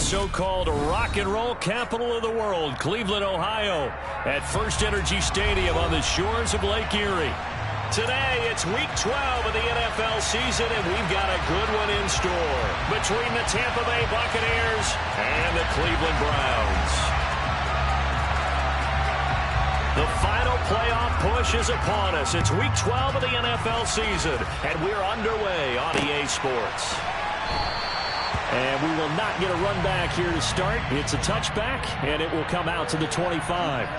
so-called rock and roll capital of the world, Cleveland, Ohio, at First Energy Stadium on the shores of Lake Erie. Today, it's Week 12 of the NFL season, and we've got a good one in store between the Tampa Bay Buccaneers and the Cleveland Browns. The final playoff push is upon us. It's Week 12 of the NFL season, and we're underway on EA Sports. And we will not get a run back here to start. It's a touchback, and it will come out to the 25.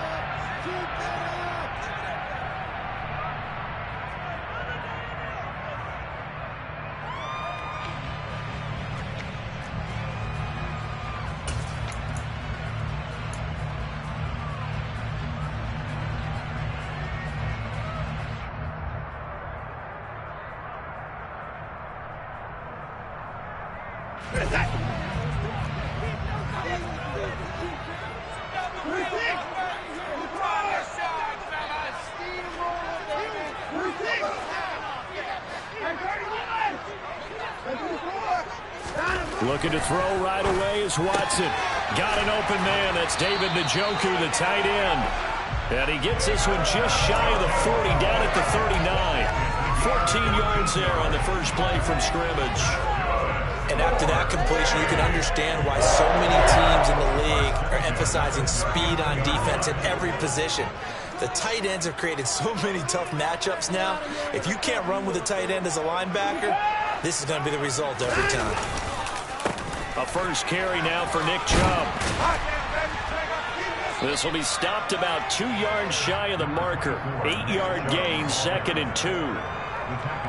Looking to throw right away is Watson. Got an open man. That's David Njoku, the tight end. And he gets this one just shy of the 40, down at the 39. 14 yards there on the first play from scrimmage. And after that completion, you can understand why so many teams in the league are emphasizing speed on defense at every position. The tight ends have created so many tough matchups now. If you can't run with a tight end as a linebacker, this is going to be the result every time. A first carry now for Nick Chubb. This will be stopped about 2 yards shy of the marker. 8-yard gain, 2nd and 2.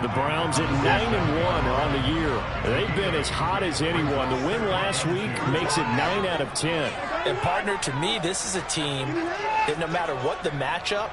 The Browns at 9-1 on the year. They've been as hot as anyone. The win last week makes it 9 out of 10. And partner, to me, this is a team that no matter what the matchup,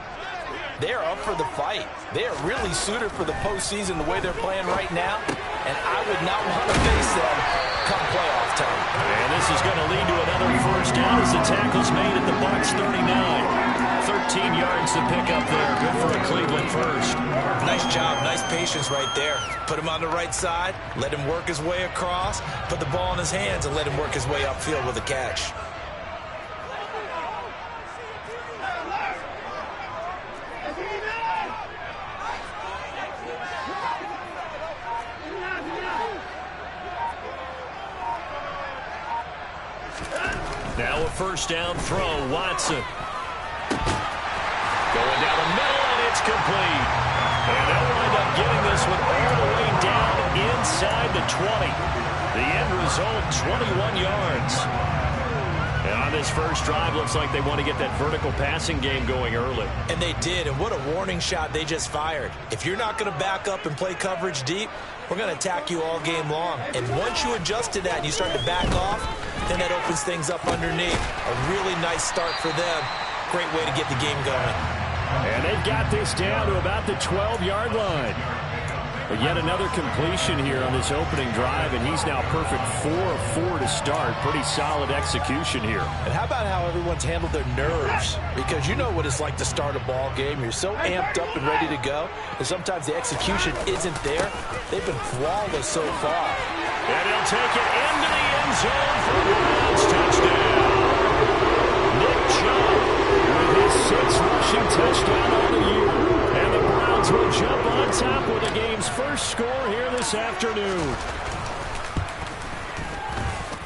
they're up for the fight. They are really suited for the postseason the way they're playing right now. And I would not want to face them come playoff time. And this is going to lead to another first down as the tackle's made at the Bucs 39. 13 yards to pick up there. Good for a Cleveland first. Nice job. Nice patience right there. Put him on the right side. Let him work his way across. Put the ball in his hands and let him work his way upfield with a catch. Now a first down throw, Watson. Going down the middle, and it's complete. And they'll wind up getting this one all the way down inside the 20. The end result, 21 yards. And on this first drive, looks like they want to get that vertical passing game going early. And they did, and what a warning shot they just fired. If you're not going to back up and play coverage deep, we're going to attack you all game long. And once you adjust to that and you start to back off, then that opens things up underneath. A really nice start for them. Great way to get the game going. And they've got this down to about the 12-yard line. But yet another completion here on this opening drive, and he's now perfect 4 of 4 to start. Pretty solid execution here. And how about how everyone's handled their nerves? Because you know what it's like to start a ball game. You're so amped up and ready to go, and sometimes the execution isn't there. They've been flawless so far. And he'll take it into the end zone for the Browns touchdown. Nick Chubb with his 6th rushing touchdown on the year. And the Browns will jump on top with the game's first score here this afternoon.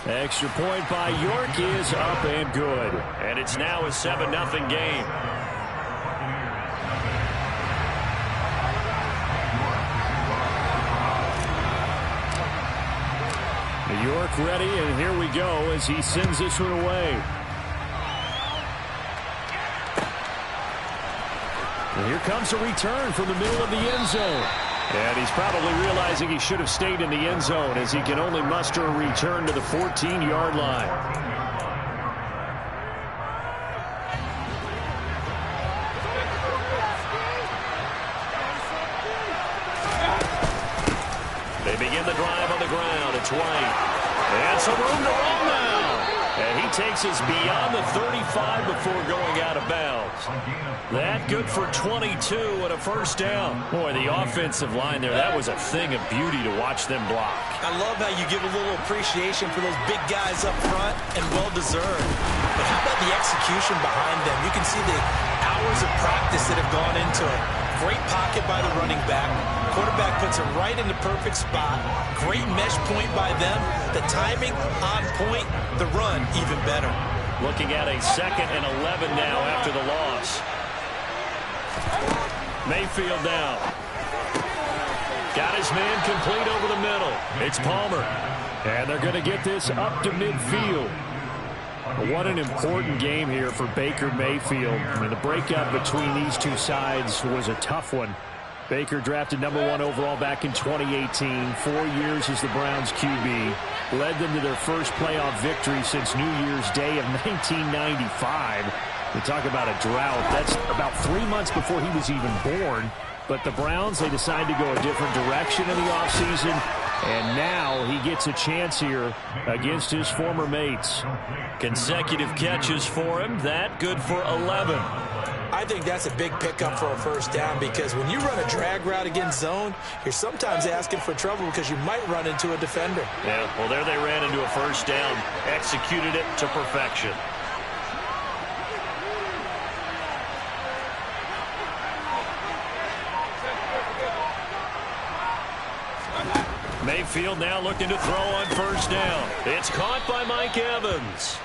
Extra point by York is up and good. And it's now a 7-0 game. York ready, and here we go as he sends this one away. And here comes a return from the middle of the end zone. And he's probably realizing he should have stayed in the end zone as he can only muster a return to the 14-yard line. They begin the drive on the ground. It's White. And some room to roll now. And he takes us beyond the 35 before going out of bounds. That good for 22 and a first down. Boy, the offensive line there, that was a thing of beauty to watch them block. I love how you give a little appreciation for those big guys up front, and well-deserved. But how about the execution behind them? You can see the hours of practice that have gone into it. Great pocket by the running back. Quarterback puts it right in the perfect spot. Great mesh point by them. The timing on point. The run even better. Looking at a 2nd and 11 now after the loss. Mayfield now. Got his man complete over the middle. It's Palmer. And they're going to get this up to midfield. What an important game here for Baker Mayfield. I mean, the breakup between these two sides was a tough one. Baker drafted #1 overall back in 2018. 4 years as the Browns QB. Led them to their first playoff victory since New Year's Day of 1995. You talk about a drought. That's about 3 months before he was even born. But the Browns, they decided to go a different direction in the offseason. And now he gets a chance here against his former mates. Consecutive catches for him. That good for 11. I think that's a big pickup for a first down, because when you run a drag route against zone, you're sometimes asking for trouble because you might run into a defender. Yeah, well, there they ran into a first down. Executed it to perfection. Mayfield now looking to throw on first down. It's caught by Mike Evans.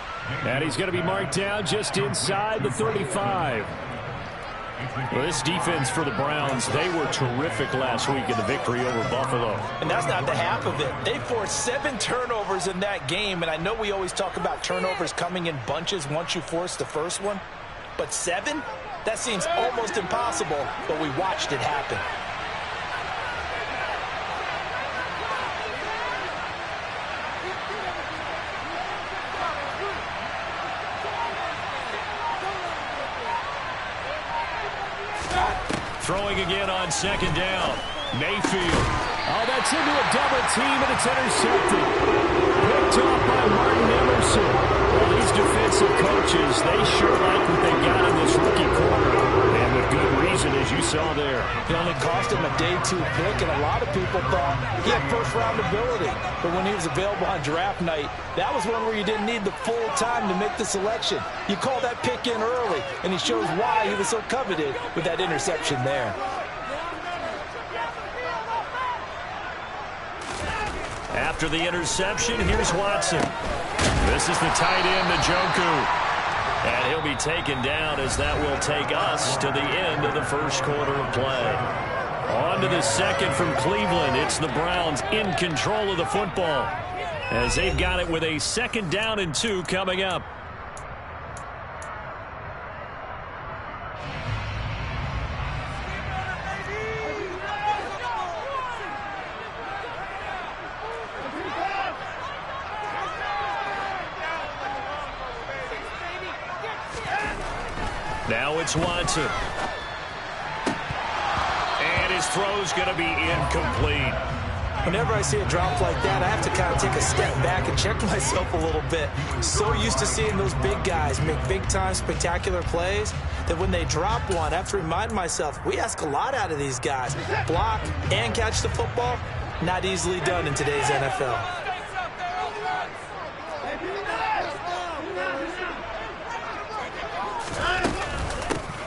And he's going to be marked down just inside the 35. Well, this defense for the Browns, they were terrific last week in the victory over Buffalo. And that's not the half of it. They forced 7 turnovers in that game, and I know we always talk about turnovers coming in bunches once you force the first one. But 7? That seems almost impossible, but we watched it happen. Throwing again on second down. Mayfield. Oh, that's into a double team, and it's intercepted. Picked off by Martin Emerson. Well, these defensive coaches, they sure like what they got in this rookie corner. And with good reason, as you saw there. It only cost him a day 2 pick, and a lot of people thought he had first-round ability. But when he was available on draft night, that was one where you didn't need the full time to make the selection. You call that pick in early, and he shows why he was so coveted with that interception there. After the interception, here's Watson. This is the tight end, Njoku. And he'll be taken down, as that will take us to the end of the first quarter of play. On to the second from Cleveland. It's the Browns in control of the football, as they've got it with a 2nd down and 2 coming up. Now it's Watson. And his throw's going to be incomplete. Whenever I see a drop like that, I have to kind of take a step back and check myself a little bit. So used to seeing those big guys make big-time spectacular plays that when they drop one, I have to remind myself, we ask a lot out of these guys. Block and catch the football, not easily done in today's NFL.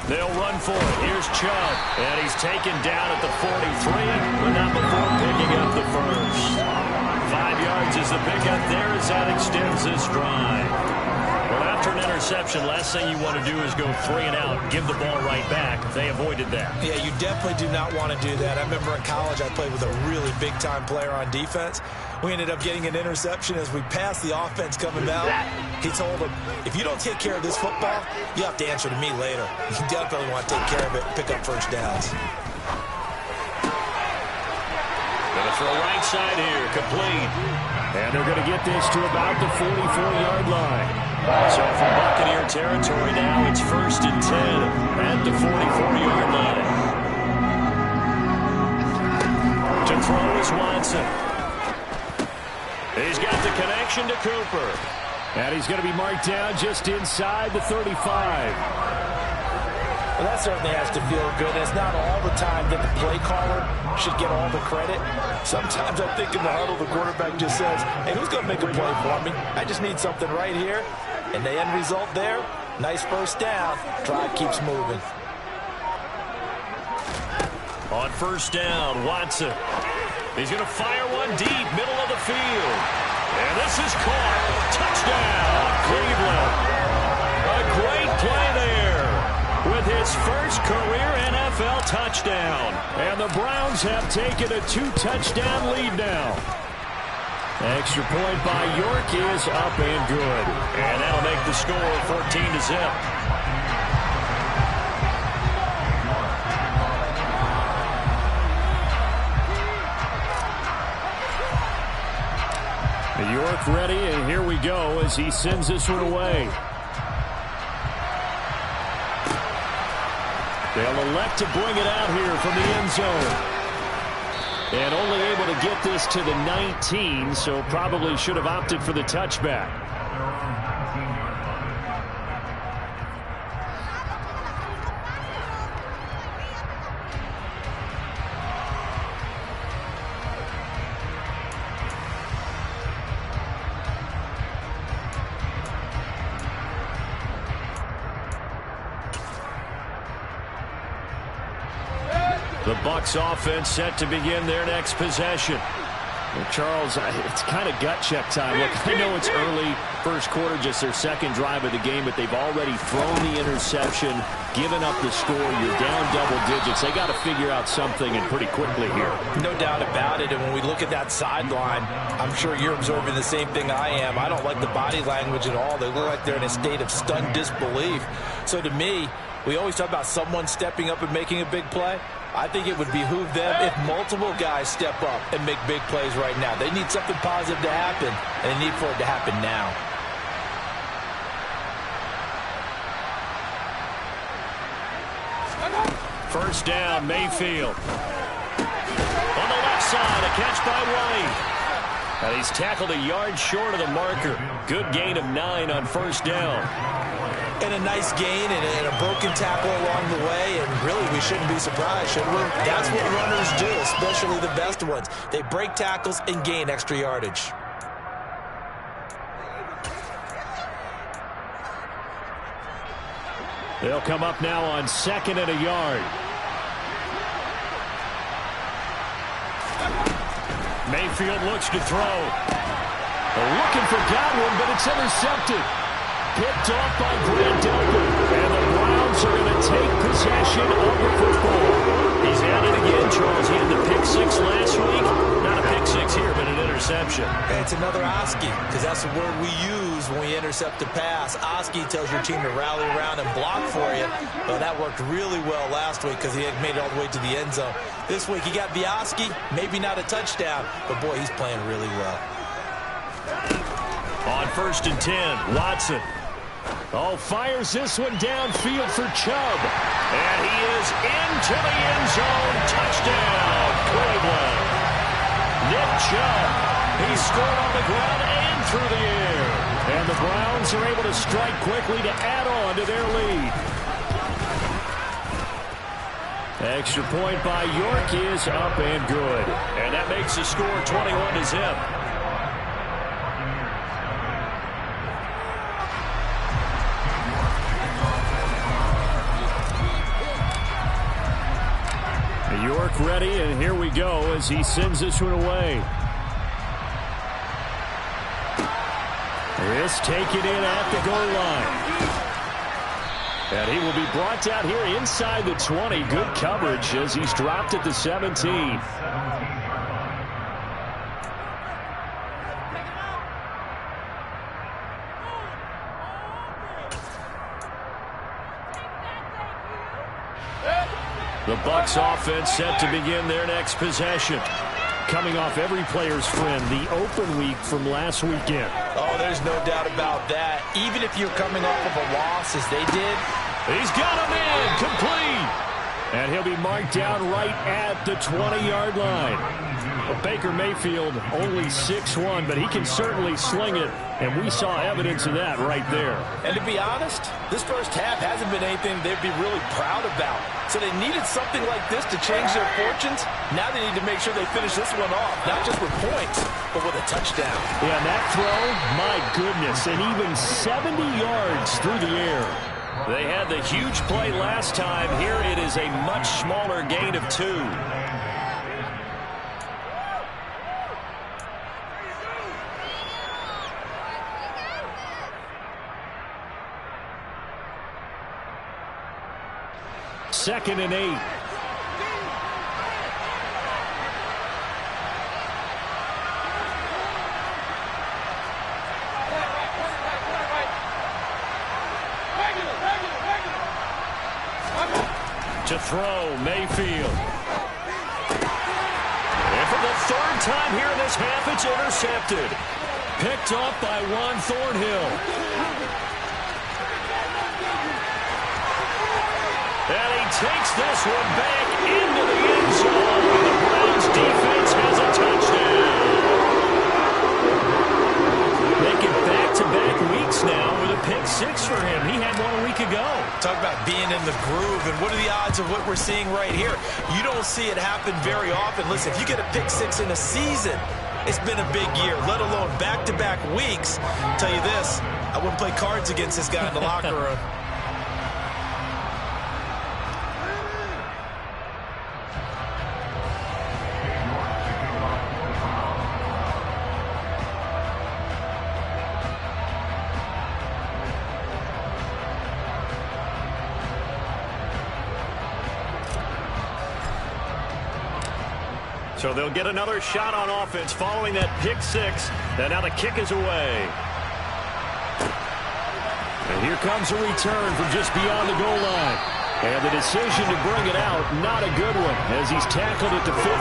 They'll run for it. Here's Chubb. And he's taken down at the 43, but not before picking up the first. 5 yards is the pickup there as that extends this drive. Well, after an interception, last thing you want to do is go 3 and out, give the ball right back. They avoided that. Yeah, you definitely do not want to do that. I remember in college I played with a really big-time player on defense. We ended up getting an interception as we passed the offense coming down. He told him, if you don't take care of this football, you have to answer to me later. You definitely want to take care of it, pick up first downs. Gonna throw right side here, complete. And they're going to get this to about the 44-yard line. So from Buccaneer territory now, it's 1st and 10 at the 44-yard line. To throw is Watson. He's got the connection to Cooper. And he's going to be marked down just inside the 35. Well, that certainly has to feel good. It's not all the time that the play caller should get all the credit. Sometimes I think in the huddle, the quarterback just says, hey, who's going to make a play for me? I just need something right here. And the end result there, nice first down. Drive keeps moving. On first down, Watson. He's going to fire one deep, middle of the field. And this is caught. Touchdown, Cleveland. A great play there with his first career NFL touchdown. And the Browns have taken a 2-touchdown lead now. Extra point by York is up and good. And that'll make the score 14-0. York ready, and here we go as he sends this one away. They'll elect to bring it out here from the end zone. And only able to get this to the 19, so probably should have opted for the touchback. The Bucs offense set to begin their next possession. Well, Charles, it's kind of gut check time. Look, I know it's early, first quarter, just their second drive of the game, but they've already thrown the interception, given up the score. You're down double digits. They got to figure out something, and pretty quickly here. No doubt about it, and when we look at that sideline, I'm sure you're observing the same thing I am. I don't like the body language at all. They look like they're in a state of stunned disbelief. So to me, we always talk about someone stepping up and making a big play. I think it would behoove them if multiple guys step up and make big plays right now. They need something positive to happen, and they need for it to happen now. First down, Mayfield. On the left side, a catch by White. And he's tackled a yard short of the marker. Good gain of 9 on first down. And a nice gain and a broken tackle along the way, and really we shouldn't be surprised, should we? That's what runners do, especially the best ones. They break tackles and gain extra yardage. They'll come up now on 2nd and a yard. Mayfield looks to throw. Looking for Godwin, but it's intercepted. Picked off by Grant Delpit. And the Browns are going to take possession of the football. He's at it again, Charles. He had the pick 6 last week. Not a pick 6 here, but an interception. And it's another Oski, because that's the word we use when we intercept a pass. Oski tells your team to rally around and block for you. Well, that worked really well last week because he had made it all the way to the end zone. This week he got the Oski, maybe not a touchdown, but boy, he's playing really well. On 1st and 10, Watson. Oh, fires this one downfield for Chubb. And he is into the end zone. Touchdown, Cleveland. Nick Chubb. He scored on the ground and through the air. And the Browns are able to strike quickly to add on to their lead. Extra point by York is up and good. And that makes the score 21-0. York ready, and here we go as he sends this one away. This taken in at the goal line. And he will be brought down here inside the 20. Good coverage as he's dropped at the 17. The Bucs offense set to begin their next possession. Coming off every player's friend, the open week from last weekend. Oh, there's no doubt about that. Even if you're coming off of a loss as they did. He's got him in, complete. And he'll be marked down right at the 20-yard line. Well, Baker Mayfield only 6'1", but he can certainly sling it, and we saw evidence of that right there. And to be honest, this first half hasn't been anything they'd be really proud about. So they needed something like this to change their fortunes. Now they need to make sure they finish this one off, not just with points, but with a touchdown. Yeah, and that throw, my goodness, and even 70 yards through the air. They had the huge play last time. Here it is a much smaller gain of 2. Second and 8. To throw, Mayfield. And for the third time here in this half, it's intercepted. Picked off by Juan Thornhill. And he takes this one back into the end zone. The Browns defense has a touchdown. Making back-to-back weeks now with a pick 6 for him. He had one a week ago. Talk about being in the groove, and what are the odds of what we're seeing right here? You don't see it happen very often. Listen, if you get a pick 6 in a season, it's been a big year, let alone back-to-back weeks. I'll tell you this, I wouldn't play cards against this guy in the locker room. So they'll get another shot on offense following that pick 6. And now the kick is away. And here comes a return from just beyond the goal line. And the decision to bring it out, not a good one, as he's tackled at the 15.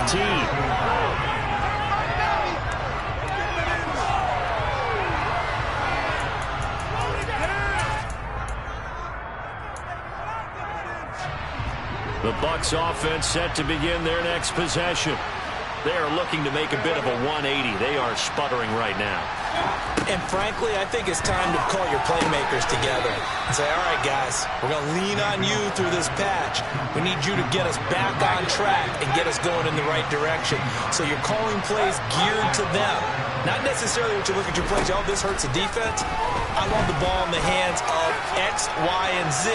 The Bucs offense set to begin their next possession. They are looking to make a bit of a 180. They are sputtering right now. And frankly, I think it's time to call your playmakers together and say, all right, guys, we're going to lean on you through this patch. We need you to get us back on track and get us going in the right direction. So you're calling plays geared to them. Not necessarily what you look at your plays, oh, this hurts the defense. I want the ball in the hands of X, Y, and Z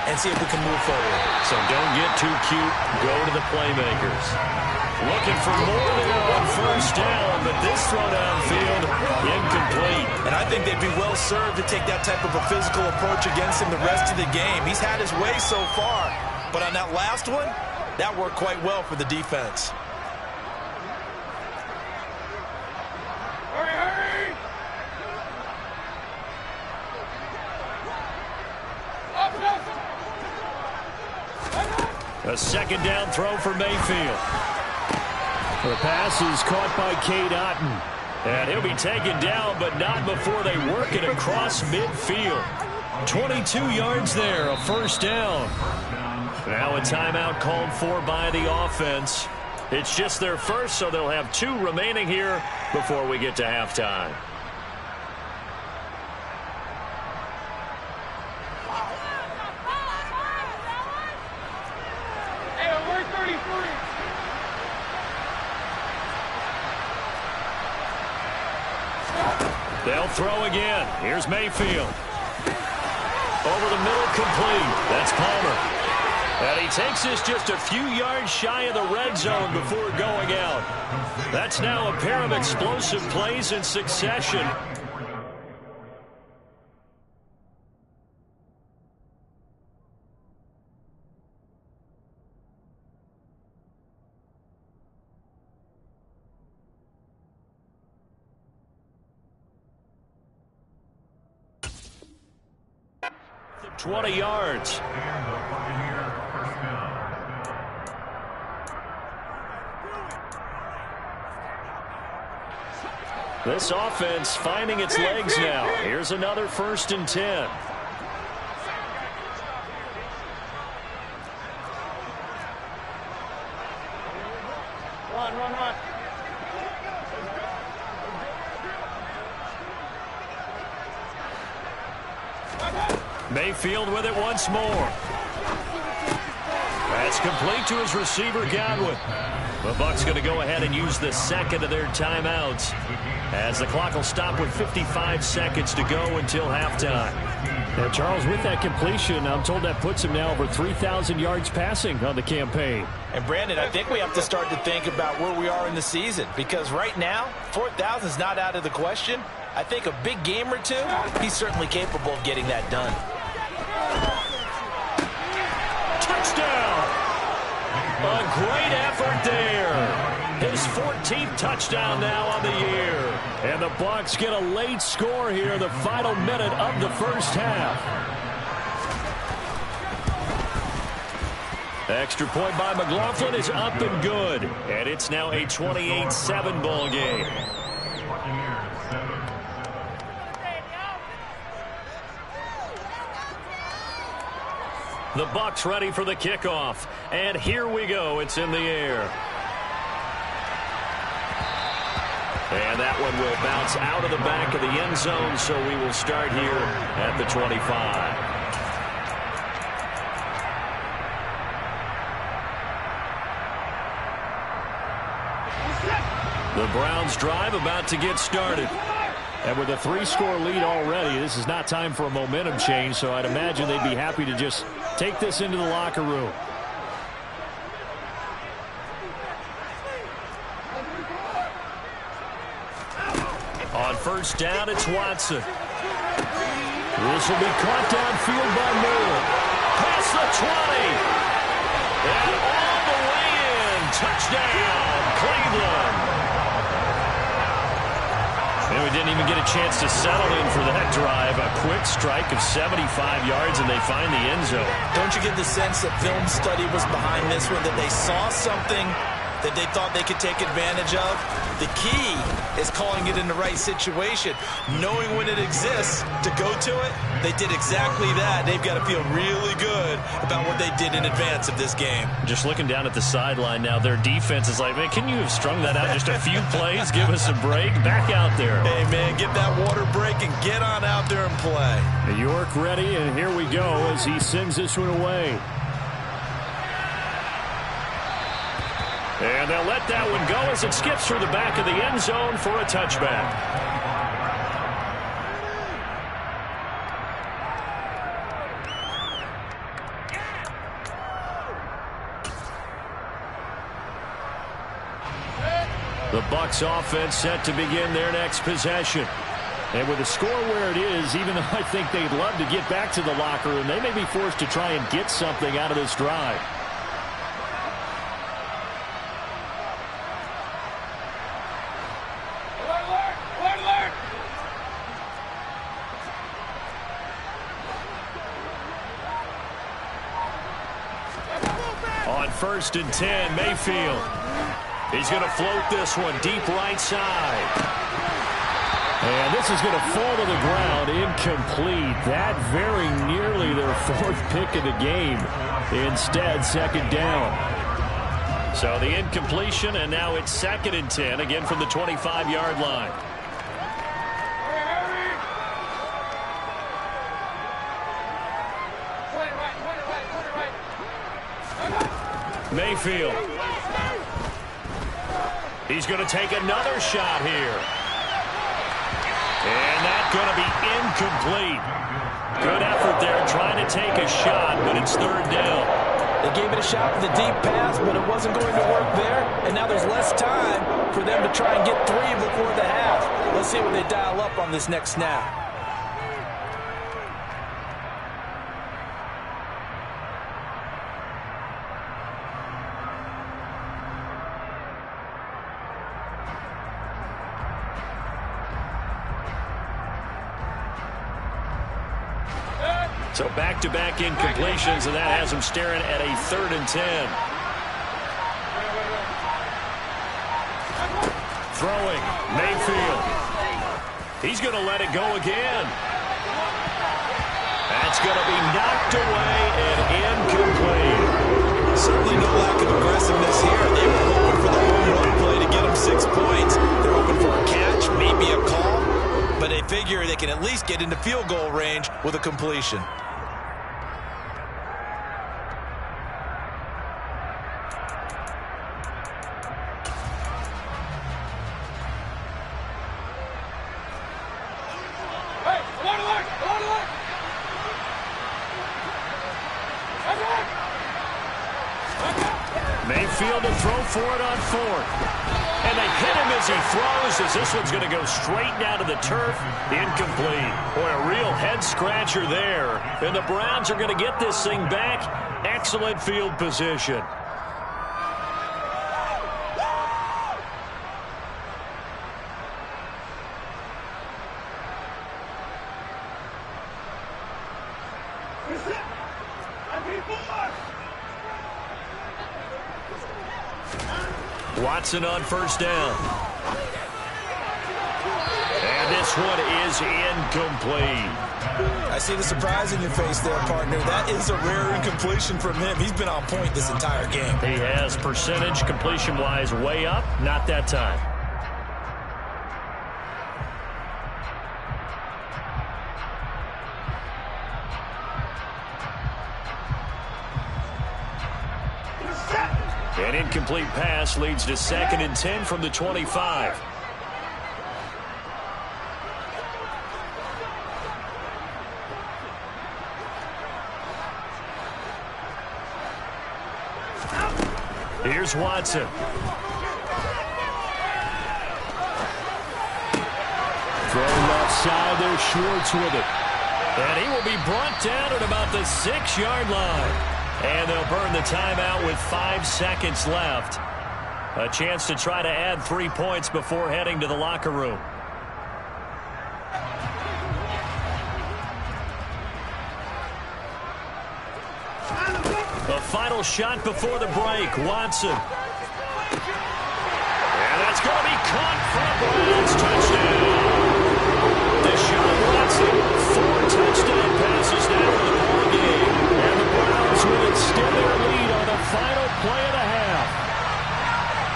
and see if we can move forward. So don't get too cute. Go to the playmakers. Looking for more there on first down, but this throw downfield, incomplete. And I think they'd be well served to take that type of a physical approach against him the rest of the game. He's had his way so far, but on that last one, that worked quite well for the defense. A second down throw for Mayfield. The pass is caught by Cade Otton. And he'll be taken down, but not before they work it across midfield. 22 yards there, a first down. Now a timeout called for by the offense. It's just their first, so they'll have 2 remaining here before we get to halftime. They'll throw again. Here's Mayfield. Over the middle, complete. That's Palmer. And he takes this just a few yards shy of the red zone before going out. That's now a pair of explosive plays in succession. The 20 yards. This offense finding its legs now. Here's another 1st and 10. Mayfield with it once more. That's complete to his receiver, Godwin. The Bucs going to go ahead and use the second of their timeouts as the clock will stop with 55 seconds to go until halftime. Now, Charles, with that completion, I'm told that puts him now over 3,000 yards passing on the campaign. And, Brandon, I think we have to start to think about where we are in the season, because right now, 4,000 is not out of the question. I think a big game or two, he's certainly capable of getting that done. Touchdown! A great effort there. His 14th touchdown now on the year. And the Bucs get a late score here in the final minute of the first half. Extra point by McLaughlin is up and good. And it's now a 28-7 ball game. The Bucs ready for the kickoff. And here we go. It's in the air. And that one will bounce out of the back of the end zone, so we will start here at the 25. The Browns drive about to get started. And with a 3-score lead already, this is not time for a momentum change, so I'd imagine they'd be happy to just take this into the locker room. On first down, it's Watson. This will be caught downfield by Moore. Past the 20. And all the way in. Touchdown, Cleveland. And we didn't even get a chance to settle in for that drive. A quick strike of 75 yards, and they find the end zone. Don't you get the sense that film study was behind this one, that they saw something that they thought they could take advantage of? The key is calling it in the right situation, knowing when it exists to go to it. They did exactly that. They've got to feel really good about what they did in advance of this game. Just looking down at the sideline now, their defense is like, man, can you have strung that out just a few plays? Give us a break. Back out there. Hey, man, get that water break and get on out there and play. York ready, and here we go as he sends this one away. And they'll let that one go as it skips through the back of the end zone for a touchback. The Bucs offense set to begin their next possession. And with the score where it is, even though I think they'd love to get back to the locker room, they may be forced to try and get something out of this drive. First and 10, Mayfield. He's going to float this one deep right side. And this is going to fall to the ground incomplete. That very nearly their 4th pick of the game. Instead, second down. So the incompletion, and now it's 2nd and 10, again from the 25-yard line. Mayfield. He's going to take another shot here. And that's going to be incomplete. Good effort there trying to take a shot, but it's 3rd down. They gave it a shot with a deep pass, but it wasn't going to work there. And now there's less time for them to try and get 3 before the half. Let's see what they dial up on this next snap. So back-to-back incompletions, and that has him staring at a 3rd and 10. Throwing, Mayfield. He's going to let it go again. That's going to be knocked away and incomplete. Certainly no lack of aggressiveness here. They were hoping for the home run play 6 points. They're hoping for a catch, maybe a call, but they figure they can at least get into field goal range with a completion. Mayfield to throw for it on 4th. And they hit him as he throws, as this one's going to go straight down to the turf. Incomplete. Boy, a real head-scratcher there. And the Browns are going to get this thing back. Excellent field position. Watson on 1st down. And this one is incomplete. I see the surprise in your face there, partner. That is a rare incompletion from him. He's been on point this entire game. He has percentage completion-wise way up. Not that time. An incomplete pass leads to 2nd and 10 from the 25. Here's Watson. Throwing left side there, Schwartz with it. And he will be brought down at about the 6-yard line. And they'll burn the timeout with 5 seconds left. A chance to try to add 3 points before heading to the locker room. The final shot before the break, Watson. And that's going to be caught for a Browns touchdown. Deshaun Watson, 4 touchdown passes now for the ball game. And the Browns will extend their lead on the final play of the half.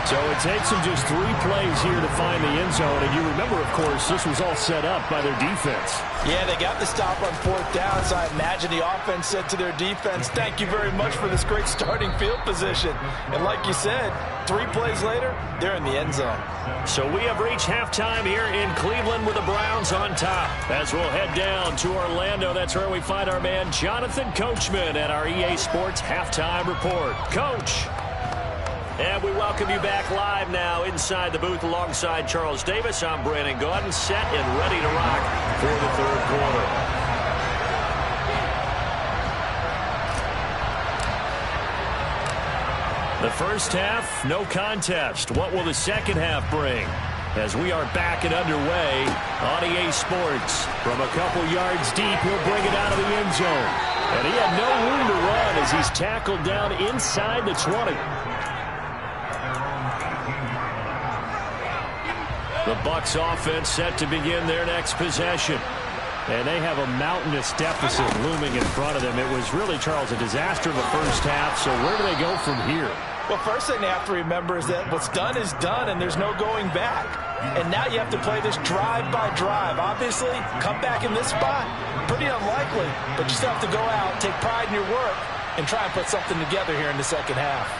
So it takes them just 3 plays here to find the end zone. And you remember, of course, this was all set up by their defense. Yeah, they got the stop on 4th down, so I imagine the offense said to their defense, thank you very much for this great starting field position. And like you said, 3 plays later, they're in the end zone. So we have reached halftime here in Cleveland with the Browns on top. As we'll head down to Orlando, that's where we find our man Jonathan Coachman at our EA Sports Halftime Report. Coach. And we welcome you back live now inside the booth alongside Charles Davis. I'm Brandon Gaudin, set and ready to rock for the 3rd quarter. The first half, no contest. What will the second half bring? As we are back and underway on EA Sports. From a couple yards deep, he'll bring it out of the end zone. And he had no room to run as he's tackled down inside the 20. The Bucs offense set to begin their next possession. And they have a mountainous deficit looming in front of them. It was really, Charles, a disaster in the first half. So where do they go from here? Well, first thing they have to remember is that what's done is done, and there's no going back. And now you have to play this drive by drive. Obviously, come back in this spot, pretty unlikely. But you still have to go out, take pride in your work, and try and put something together here in the second half.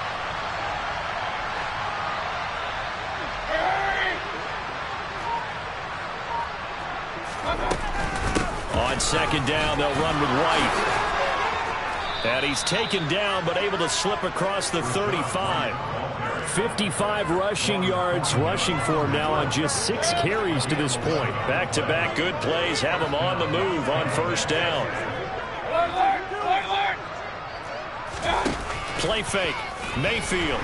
On 2nd down, they'll run with White. And he's taken down, but able to slip across the 35. 55 rushing yards rushing for him now on just 6 carries to this point. Back-to-back good plays have him on the move on 1st down. Play fake. Mayfield.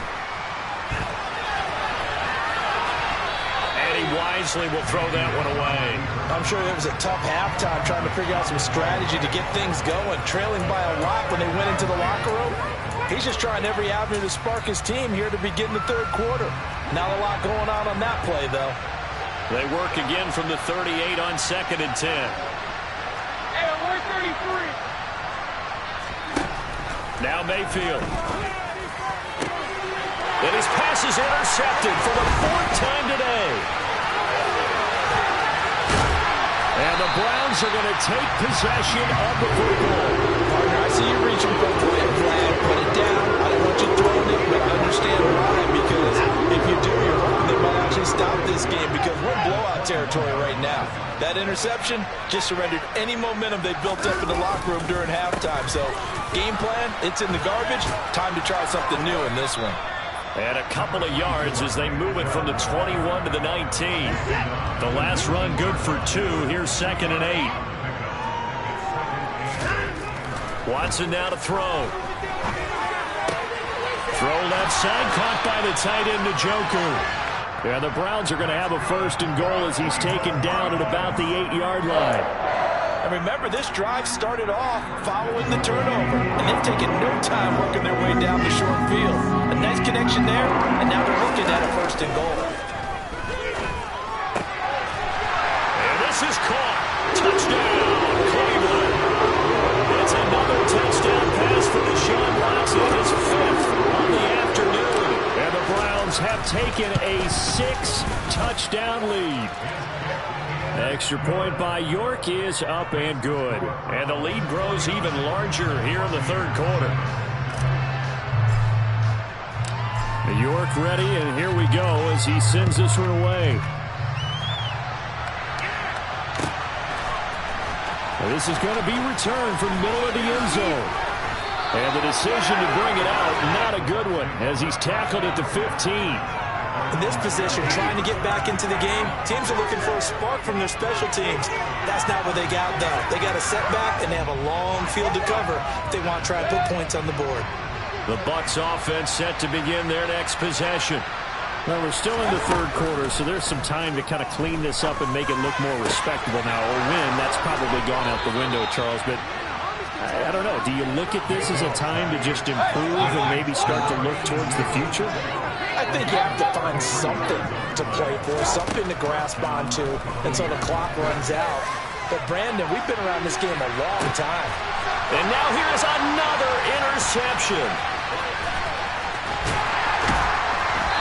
And he wisely will throw that one away. I'm sure it was a tough halftime trying to figure out some strategy to get things going, trailing by a lot when they went into the locker room. He's just trying every avenue to spark his team here to begin the 3rd quarter. Not a lot going on that play, though. They work again from the 38 on 2nd and 10. Hey, we're 33. Now Mayfield. And his pass is intercepted for the 4th time today. And the Browns are going to take possession of the football. Partner, I see you reaching for a play flag. Put it down. I don't want you throwing it, but I understand why. Because if you do, you're hoping they might actually stop this game because we're in blowout territory right now. That interception just surrendered any momentum they built up in the locker room during halftime. So, game plan, it's in the garbage. Time to try something new in this one. And a couple of yards as they move it from the 21 to the 19. The last run good for 2. Here's 2nd and 8. Watson now to throw. Throw left side, caught by the tight end Njoku. Yeah, the Browns are going to have a 1st and goal as he's taken down at about the 8-yard line. And remember, this drive started off following the turnover, and they've taken no time working their way down the short field. A nice connection there, and now they're looking at a 1st and goal. And this is caught. Touchdown, Cleveland. It's another touchdown pass for Deshaun Watson, his 5th on the afternoon. And the Browns have taken a 6-touchdown lead. Extra point by York is up and good. And the lead grows even larger here in the 3rd quarter. York ready, and here we go as he sends this one away. This is going to be returned from the middle of the end zone. And the decision to bring it out, not a good one, as he's tackled at the 15. In this position, trying to get back into the game, teams are looking for a spark from their special teams. That's not what they got, though. They got a setback, and they have a long field to cover if they want to try and put points on the board. The Bucs offense set to begin their next possession. Well, we're still in the 3rd quarter, so there's some time to kind of clean this up and make it look more respectable now. Or win, that's probably gone out the window, Charles. But I don't know. Do you look at this as a time to just improve and maybe start to look towards the future? I think you have to find something to play for, something to grasp onto until the clock runs out. But, Brandon, we've been around this game a long time. And now here's another interception.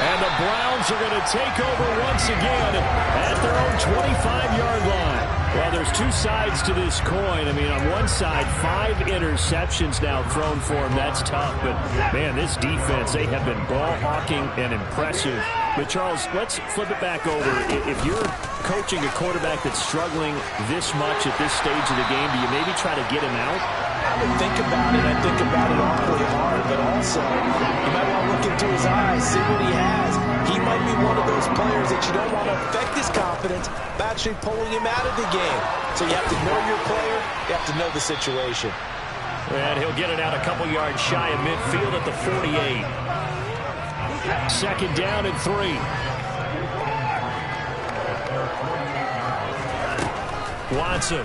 And the Browns are going to take over once again at their own 25-yard line. Well, there's 2 sides to this coin. I mean, on one side, 5 interceptions now thrown for him. That's tough. But, man, this defense, they have been ball hawking and impressive. But, Charles, let's flip it back over. If you're coaching a quarterback that's struggling this much at this stage of the game, do you maybe try to get him out? I would think about it. I think about it awfully hard. But also, you might want to look into his eyes, see what he has. He might be one of those players that you don't want to affect his confidence by actually pulling him out of the game. So you have to know your player. You have to know the situation. And he'll get it out a couple yards shy of midfield at the 48. 2nd down and 3. Watson.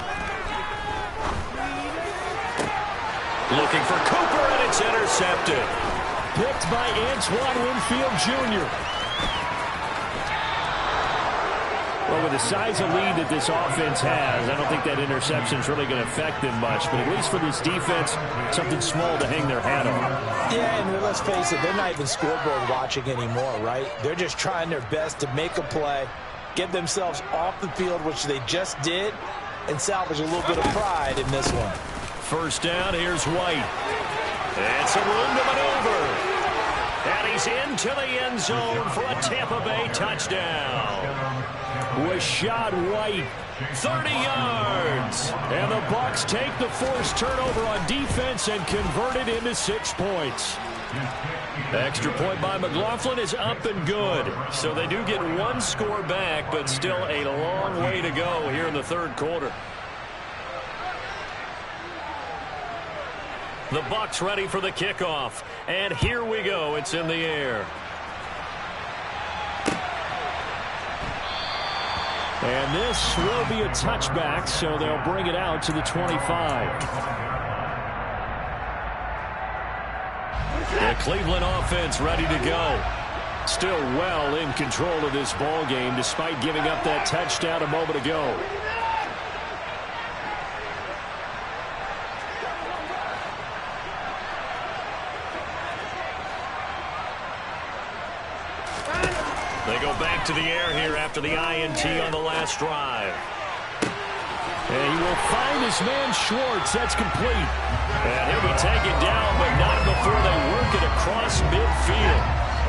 Looking for Cooper, and it's intercepted. Picked by Antoine Winfield Jr. Well, with the size of lead that this offense has, I don't think that interception is really going to affect them much. But at least for this defense, something small to hang their hat on. Yeah, and let's face it, they're not even scoreboard watching anymore, right? They're just trying their best to make a play, get themselves off the field, which they just did, and salvage a little bit of pride in this one. 1st down, here's White. And some room to maneuver. And he's into the end zone for a Tampa Bay touchdown. Rashad White, 30 yards. And the Bucs take the forced turnover on defense and convert it into 6 points. Extra point by McLaughlin is up and good. So they do get 1 score back, but still a long way to go here in the 3rd quarter. The Bucs ready for the kickoff. And here we go. It's in the air. And this will be a touchback, so they'll bring it out to the 25. The Cleveland offense ready to go. Still well in control of this ball game despite giving up that touchdown a moment ago. go back to the air here after the INT on the last drive. And he will find his man Schwartz. That's complete. And he'll be taken down, but not before they work it across midfield.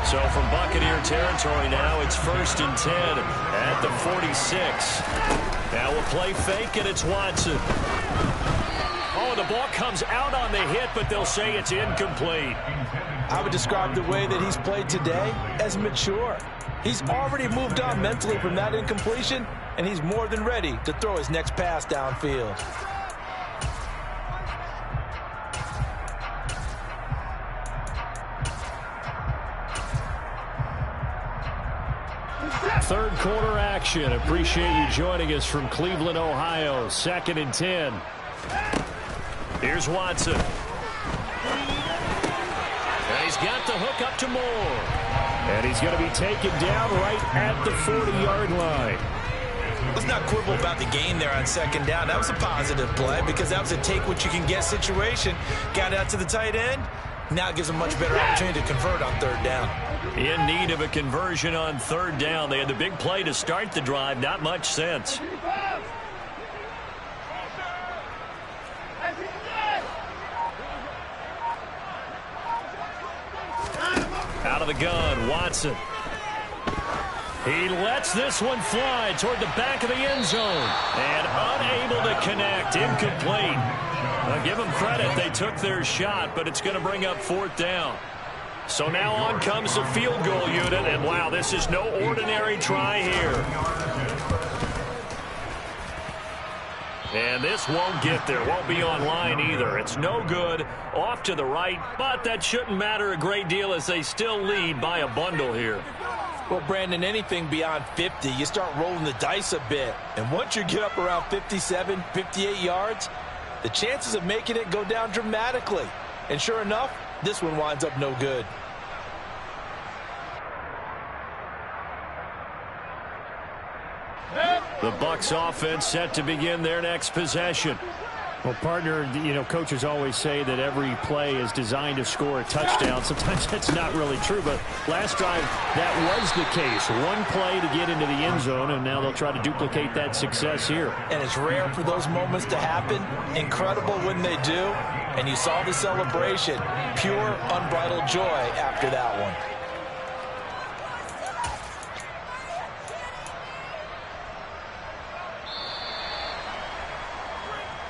So from Buccaneer territory now, it's 1st and 10 at the 46. Now we'll play fake, and it's Watson. Oh, the ball comes out on the hit, but they'll say it's incomplete. I would describe the way that he's played today as mature. He's already moved on mentally from that incompletion, and he's more than ready to throw his next pass downfield. Third quarter action. Appreciate you joining us from Cleveland, Ohio. 2nd and 10. Here's Watson. And he's got the hook up to Moore. And he's going to be taken down right at the 40-yard line. Let's not quibble about the gain there on 2nd down. That was a positive play because that was a take-what-you-can-get situation. Got out to the tight end. Now it gives them a much better opportunity to convert on 3rd down. In need of a conversion on 3rd down. They had the big play to start the drive. Not much sense. Out of the gun, Watson. He lets this one fly toward the back of the end zone. And unable to connect. Incomplete. I'll give them credit. They took their shot, but it's going to bring up 4th down. So now on comes the field goal unit. And, wow, this is no ordinary try here. And this won't get there. Won't be on line either. It's no good. Off to the right. But that shouldn't matter a great deal as they still lead by a bundle here. Well, Brandon, anything beyond 50, you start rolling the dice a bit. And once you get up around 57, 58 yards, the chances of making it go down dramatically. And sure enough, this one winds up no good. The Bucs offense set to begin their next possession. Well, partner, you know, coaches always say that every play is designed to score a touchdown. Sometimes that's not really true, but last drive, that was the case. One play to get into the end zone, and now they'll try to duplicate that success here. And it's rare for those moments to happen. Incredible when they do. And you saw the celebration. Pure, unbridled joy after that one.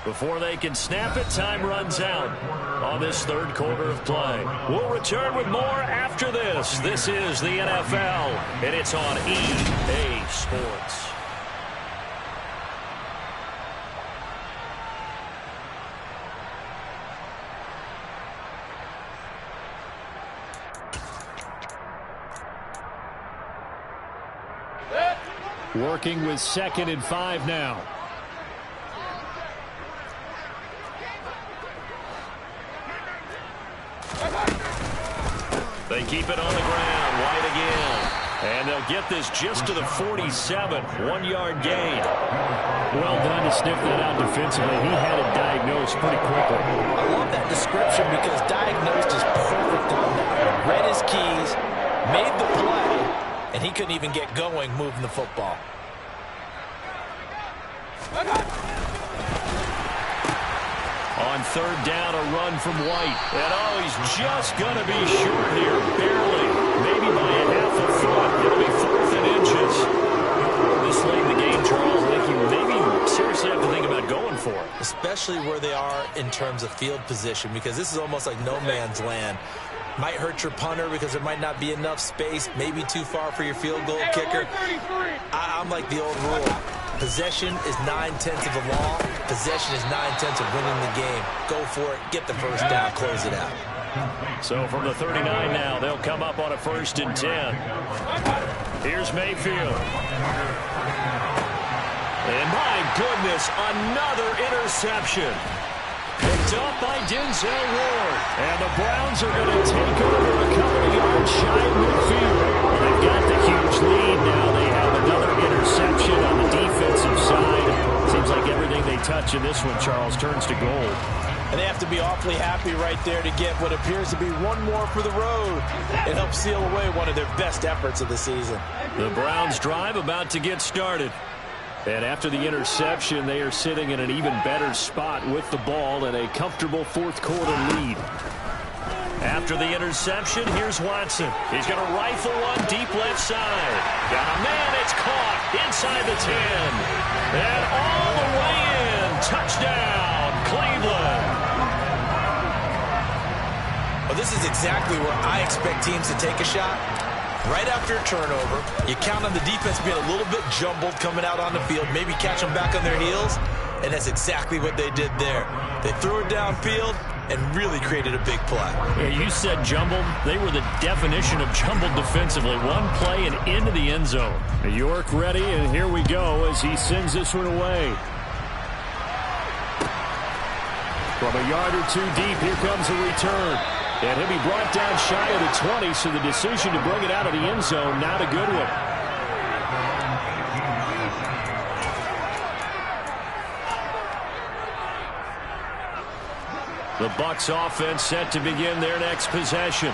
Before they can snap it, time runs out on this 3rd quarter of play. We'll return with more after this. This is the NFL, and it's on EA Sports. Working with 2nd and 5 now. They keep it on the ground. White again. And they'll get this just to the 47. 1-yard gain. Well done to sniff that out defensively. He had it diagnosed pretty quickly. I love that description because diagnosed is perfect on that. Read his keys, made the play, and he couldn't even get going moving the football. On 3rd down, a run from White. And, oh, he's just going to be short here. Barely. Maybe by a half a foot. It'll be 4th and inches. This late in the game, Charles, I think you maybe seriously have to think about going for it. Especially where they are in terms of field position, because this is almost like no man's land. Might hurt your punter because there might not be enough space, maybe too far for your field goal kicker. I'm like the old rule. Possession is 9/10 of the law. Possession is 9/10 of winning the game. Go for it. Get the first down. Close it out. So from the 39 now, they'll come up on a 1st and 10. Here's Mayfield. And my goodness, another interception. Picked up by Denzel Ward. And the Browns are going to take over a couple of yards shy of midfield. They've got the huge lead now. They have another interception on the defensive side. Seems like everything they touch in this one, Charles, turns to gold. And they have to be awfully happy right there to get what appears to be one more for the road. It helps seal away one of their best efforts of the season. The Browns drive about to get started. And after the interception, they are sitting in an even better spot with the ball and a comfortable fourth quarter lead. After the interception, here's Watson. He's going to rifle one deep left side. Got a man, it's caught inside the 10. And all the way in. Touchdown, Cleveland. Well, this is exactly where I expect teams to take a shot. Right after a turnover, you count on the defense being a little bit jumbled coming out on the field, maybe catch them back on their heels, and that's exactly what they did there. They threw it downfield and really created a big play. Yeah, you said jumbled. They were the definition of jumbled defensively. One play and into the end zone. York ready, and here we go as he sends this one away. From a yard or two deep, here comes a return. And he'll be brought down shy of the 20, so the decision to bring it out of the end zone, not a good one. The Bucs offense set to begin their next possession.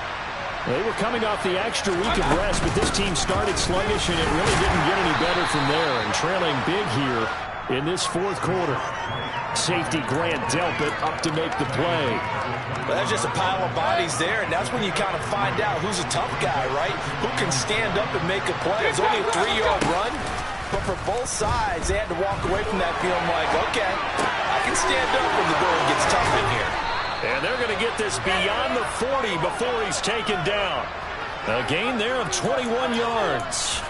They were coming off the extra week of rest, but this team started sluggish, and it really didn't get any better from there. And trailing big here in this fourth quarter. Safety Grant Delpit up to make the play. Well, that's just a pile of bodies there, and that's when you kind of find out who's a tough guy, right? Who can stand up and make a play. It's only a 3-yard run, but for both sides, they had to walk away from that feeling like, okay, I can stand up when the going gets tough in here. And they're going to get this beyond the 40 before he's taken down. A gain there of 21 yards.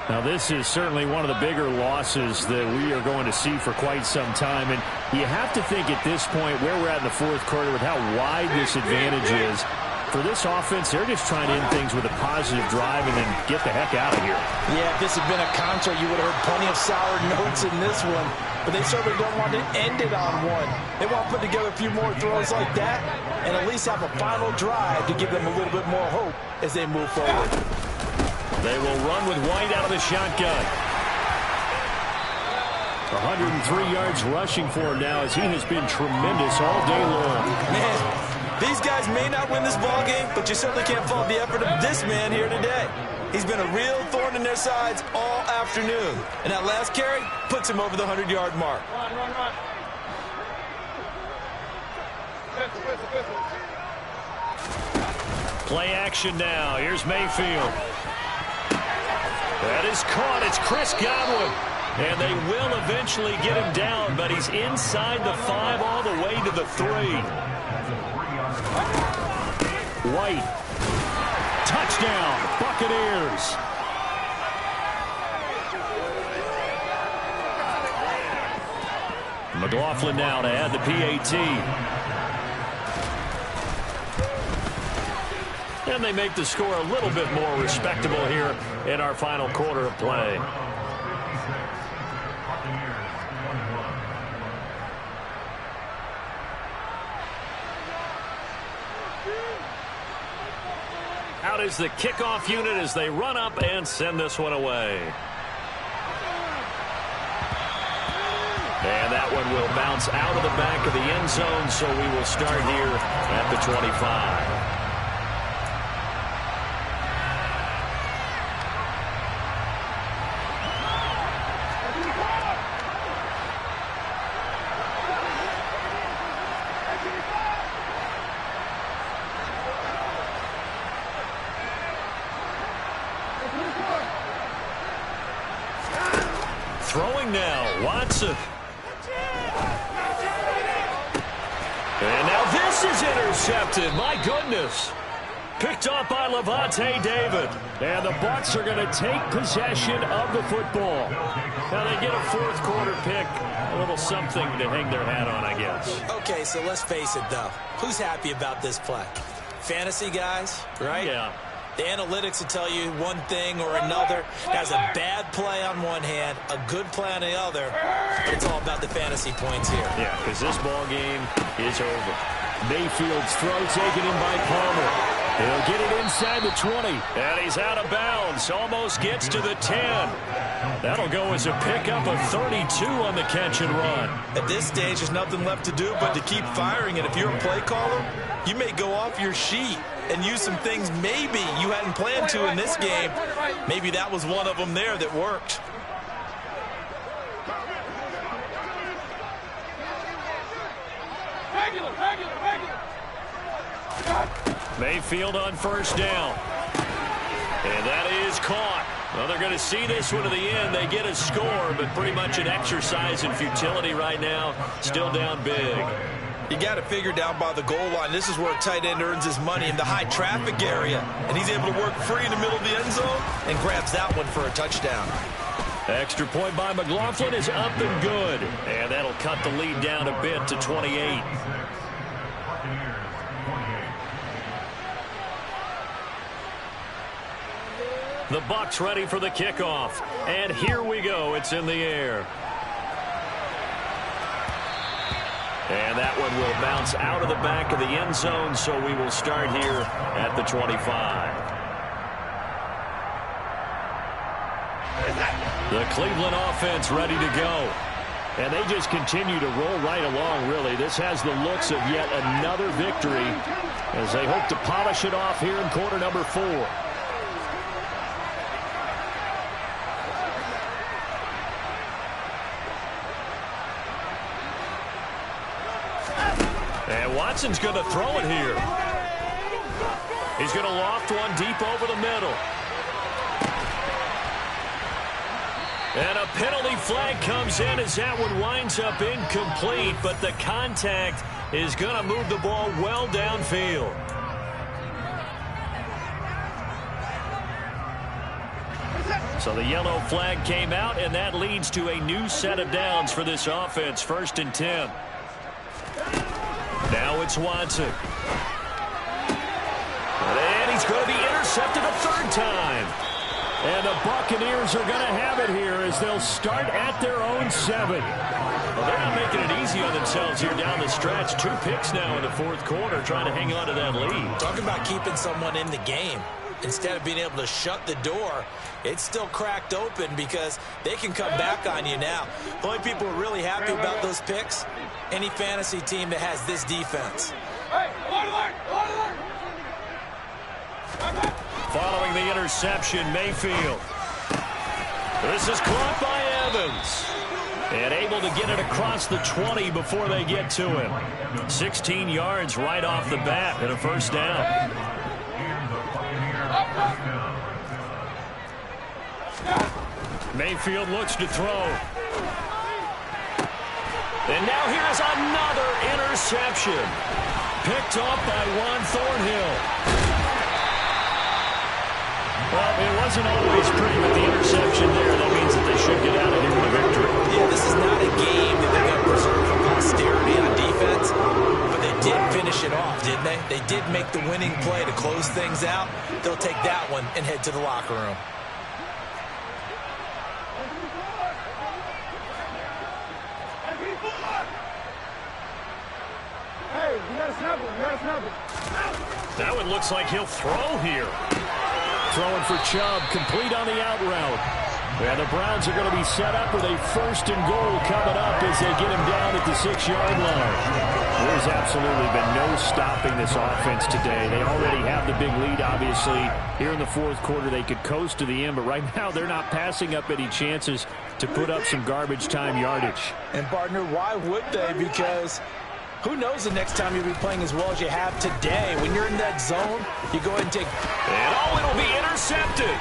Now, this is certainly one of the bigger losses that we are going to see for quite some time. And you have to think at this point where we're at in the fourth quarter with how wide this advantage is. For this offense, they're just trying to end things with a positive drive and then get the heck out of here. Yeah, if this had been a concert, you would have heard plenty of sour notes in this one. But they certainly don't want to end it on one. They want to put together a few more throws like that and at least have a final drive to give them a little bit more hope as they move forward. They will run with White out of the shotgun. 103 yards rushing for him now as he has been tremendous all day long. Man, these guys may not win this ball game, but you certainly can't fault the effort of this man here today. He's been a real thorn in their sides all afternoon. And that last carry puts him over the 100-yard mark. Run. Play action now. Here's Mayfield. That is caught. It's Chris Godwin. And they will eventually get him down, but he's inside the 5 all the way to the 3. White. Touchdown, Buccaneers. McLaughlin now to add the PAT. And they make the score a little bit more respectable here in our final quarter of play. Out is the kickoff unit as they run up and send this one away. And that one will bounce out of the back of the end zone, so we will start here at the 25. Throwing now, Watson. And now this is intercepted. My goodness. Picked off by Levante David. And the Bucs are going to take possession of the football. Now they get a fourth quarter pick. A little something to hang their hat on, I guess. Okay, so let's face it, though. Who's happy about this play? Fantasy guys, right? Yeah. The analytics will tell you one thing or another. Has a bad play on one hand, a good play on the other. But it's all about the fantasy points here. Yeah, because this ball game is over. Mayfield's throw taken in by Palmer. He'll get it inside the 20. And he's out of bounds. Almost gets to the 10. That'll go as a pickup of 32 on the catch and run. At this stage, there's nothing left to do but to keep firing. And if you're a play caller, you may go off your sheet and use some things maybe you hadn't planned to in this game. Maybe that was one of them there that worked. Mayfield on first down. And that is caught. Well, they're going to see this one to the end. They get a score, but pretty much an exercise in futility right now. Still down big. You got to figure down by the goal line. This is where a tight end earns his money, in the high traffic area. And he's able to work free in the middle of the end zone and grabs that one for a touchdown. Extra point by McLaughlin is up and good. And that'll cut the lead down a bit to 28. The Bucs ready for the kickoff. And here we go. It's in the air. And that one will bounce out of the back of the end zone, so we will start here at the 25. The Cleveland offense ready to go. And they just continue to roll right along, really. This has the looks of yet another victory as they hope to polish it off here in quarter number 4. And Watson's going to throw it here. He's going to loft one deep over the middle. And a penalty flag comes in as that one winds up incomplete, but the contact is going to move the ball well downfield. So the yellow flag came out, and that leads to a new set of downs for this offense. 1st and 10. Now it's Watson. And he's going to be intercepted a 3rd time. And the Buccaneers are going to have it here as they'll start at their own 7. Well, they're not making it easy on themselves here down the stretch. 2 picks now in the 4th quarter, trying to hang on to that lead. Talking about keeping someone in the game. Instead of being able to shut the door, it's still cracked open because they can come back on you now. The only people who are really happy about those picks, any fantasy team that has this defense. Following the interception, Mayfield. This is caught by Evans. And able to get it across the 20 before they get to him. 16 yards right off the bat and a 1st down. Mayfield looks to throw. And now here's another interception. Picked up by Juan Thornhill. Well, it wasn't always pretty with the interception there. That means that they should get out of here with a victory. Yeah, this is not a game that they're going to preserve for posterity on defense, but they did finish it off, didn't they? They did make the winning play to close things out. They'll take that one and head to the locker room. That one looks like he'll throw here. Throwing for Chubb, complete on the out route. And the Browns are going to be set up with a 1st and goal coming up as they get him down at the 6-yard line. There's absolutely been no stopping this offense today. They already have the big lead, obviously. Here in the 4th quarter, they could coast to the end, but right now they're not passing up any chances to put up some garbage time yardage. And, partner, why would they? Because who knows the next time you'll be playing as well as you have today. When you're in that zone, you go ahead and take... And it'll be intercepted.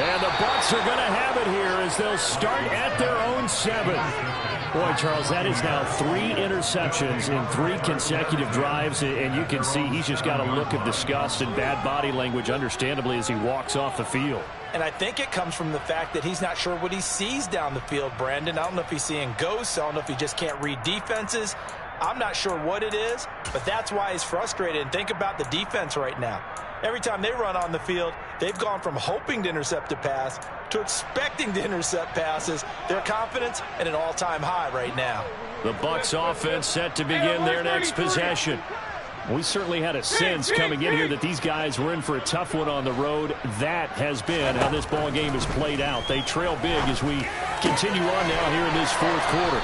And the Bucs are going to have it here as they'll start at their own 7. Boy, Charles, that is now 3 interceptions in 3 consecutive drives, and you can see he's just got a look of disgust and bad body language, understandably, as he walks off the field. And I think it comes from the fact that he's not sure what he sees down the field, Brandon. I don't know if he's seeing ghosts. I don't know if he just can't read defenses. I'm not sure what it is, but that's why he's frustrated. And think about the defense right now. Every time they run on the field, they've gone from hoping to intercept a pass to expecting to intercept passes. Their confidence at an all-time high right now. The Bucs offense set to begin their next possession. We certainly had a sense coming in here that these guys were in for a tough one on the road. That has been how this ball game has played out. They trail big as we continue on now here in this fourth quarter.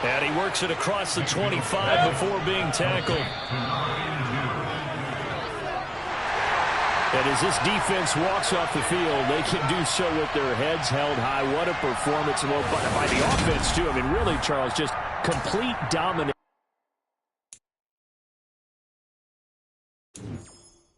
And he works it across the 25 before being tackled. And as this defense walks off the field, they can do so with their heads held high. What a performance by the offense, too. I mean, really, Charles, just complete dominance.